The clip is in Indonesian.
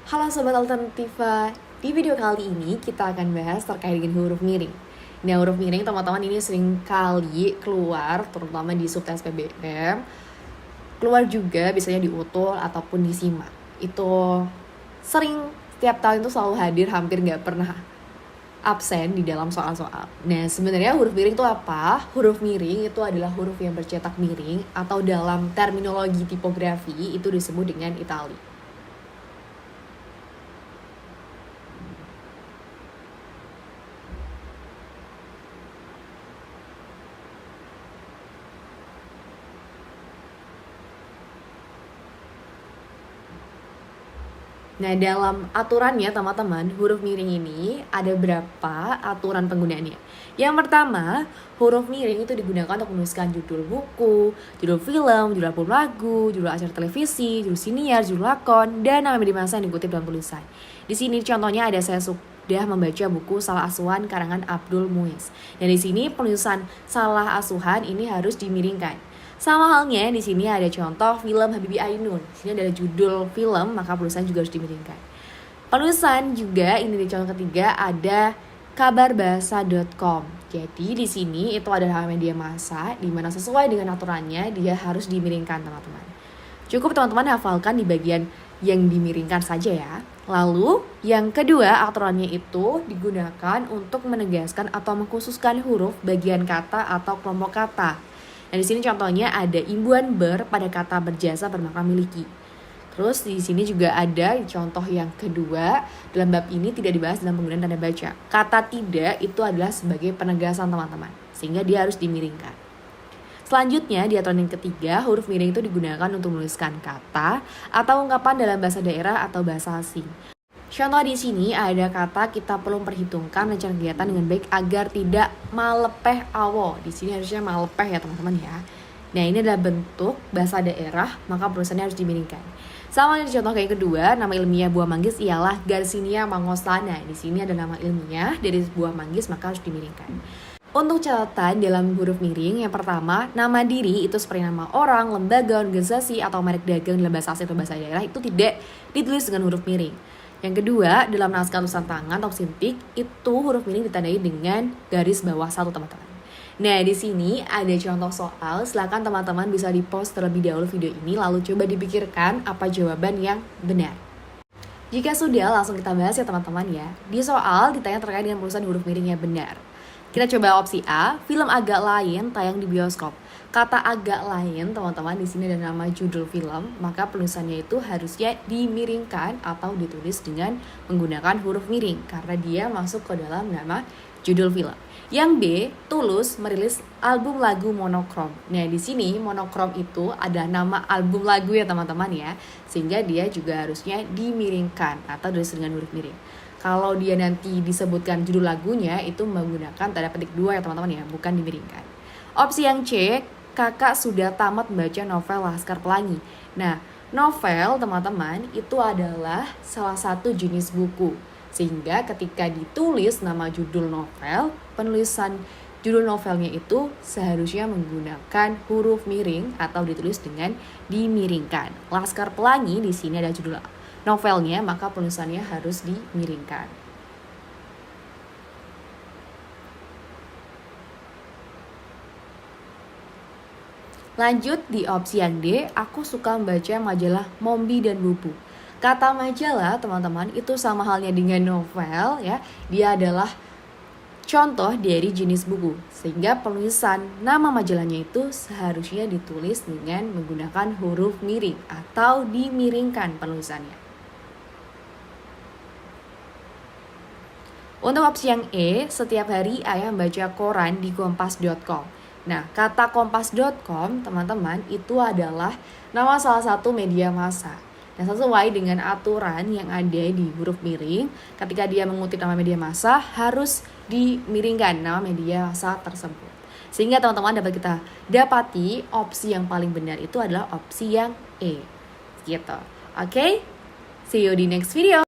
Halo Sobat Alternativa, di video kali ini kita akan bahas terkait dengan huruf miring. Nah, huruf miring teman-teman ini sering kali keluar, terutama di subtes PBM. Keluar juga biasanya di UTUL ataupun di SIMA. Itu sering setiap tahun itu selalu hadir, hampir nggak pernah absen di dalam soal-soal. Nah, sebenarnya huruf miring itu apa? Huruf miring itu adalah huruf yang bercetak miring atau dalam terminologi tipografi itu disebut dengan itali. Nah, dalam aturannya teman-teman, huruf miring ini ada berapa aturan penggunaannya. Yang pertama, huruf miring itu digunakan untuk menuliskan judul buku, judul film, judul album lagu, judul acara televisi, judul siniar, judul lakon, dan nama media massa yang dikutip dalam tulisan. Di sini contohnya ada saya sudah membaca buku Salah Asuhan karangan Abdul Muiz. Dan di sini penulisan Salah Asuhan ini harus dimiringkan. Sama halnya di sini ada contoh film Habibie Ainun. Di sini ada judul film, maka penulisan juga harus dimiringkan. Penulisan juga ini di contoh ketiga ada kabarbahasa.com. Jadi di sini itu adalah media massa di mana sesuai dengan aturannya dia harus dimiringkan teman-teman. Cukup teman-teman hafalkan di bagian yang dimiringkan saja ya. Lalu yang kedua aturannya itu digunakan untuk menegaskan atau mengkhususkan huruf bagian kata atau kelompok kata. Nah, di sini contohnya ada imbuhan ber pada kata berjasa bermakna miliki. Terus di sini juga ada contoh yang kedua, dalam bab ini tidak dibahas dalam penggunaan tanda baca. Kata tidak itu adalah sebagai penegasan teman-teman, sehingga dia harus dimiringkan. Selanjutnya, di aturan yang ketiga, huruf miring itu digunakan untuk menuliskan kata atau ungkapan dalam bahasa daerah atau bahasa asing. Contoh di sini ada kata kita perlu memperhitungkan rencana kegiatan dengan baik agar tidak malepeh awo. Di sini harusnya malepeh ya teman-teman ya. Nah, ini adalah bentuk bahasa daerah, maka penulisannya harus dimiringkan. Sama di contoh kayak kedua, nama ilmiah buah manggis ialah Garcinia mangoslana. Di sini ada nama ilmiah dari buah manggis, maka harus dimiringkan. Untuk catatan dalam huruf miring, yang pertama, nama diri itu seperti nama orang, lembaga, organisasi, atau merek dagang dalam bahasa asing atau bahasa daerah itu tidak ditulis dengan huruf miring. Yang kedua, dalam naskah tulisan tangan atau sintik, itu huruf miring ditandai dengan garis bawah satu teman-teman. Nah, di sini ada contoh soal, silakan teman-teman bisa di-pause terlebih dahulu video ini, lalu coba dipikirkan apa jawaban yang benar. Jika sudah, langsung kita bahas ya teman-teman ya. Di soal ditanya terkait dengan penulisan huruf miring yang benar. Kita coba opsi A, film agak lain tayang di bioskop. Kata agak lain, teman-teman, di sini ada nama judul film, maka penulisannya itu harusnya dimiringkan atau ditulis dengan menggunakan huruf miring karena dia masuk ke dalam nama judul film. Yang B, Tulus merilis album lagu monokrom. Nah, di sini monokrom itu ada nama album lagu ya teman-teman ya, sehingga dia juga harusnya dimiringkan atau ditulis dengan huruf miring. Kalau dia nanti disebutkan judul lagunya itu menggunakan tanda petik 2 ya teman-teman ya, bukan dimiringkan. Opsi yang C, kakak sudah tamat membaca novel Laskar Pelangi. Nah, novel teman-teman itu adalah salah satu jenis buku. Sehingga ketika ditulis nama judul novel, penulisan judul novelnya itu seharusnya menggunakan huruf miring atau ditulis dengan dimiringkan. Laskar Pelangi di sini ada judul novelnya, maka penulisannya harus dimiringkan. Lanjut di opsi yang D, aku suka membaca majalah Mombi dan Bubu. Kata majalah teman-teman itu sama halnya dengan novel ya, dia adalah contoh dari jenis buku. Sehingga penulisan nama majalahnya itu seharusnya ditulis dengan menggunakan huruf miring atau dimiringkan penulisannya. Untuk opsi yang E, setiap hari ayah membaca koran di kompas.com. Nah, kata kompas.com teman-teman itu adalah nama salah satu media massa. Nah, sesuai dengan aturan yang ada di huruf miring, ketika dia mengutip nama media massa harus dimiringkan nama media massa tersebut. Sehingga teman-teman dapat kita dapati opsi yang paling benar itu adalah opsi yang E. Gitu. Oke? See you di next video.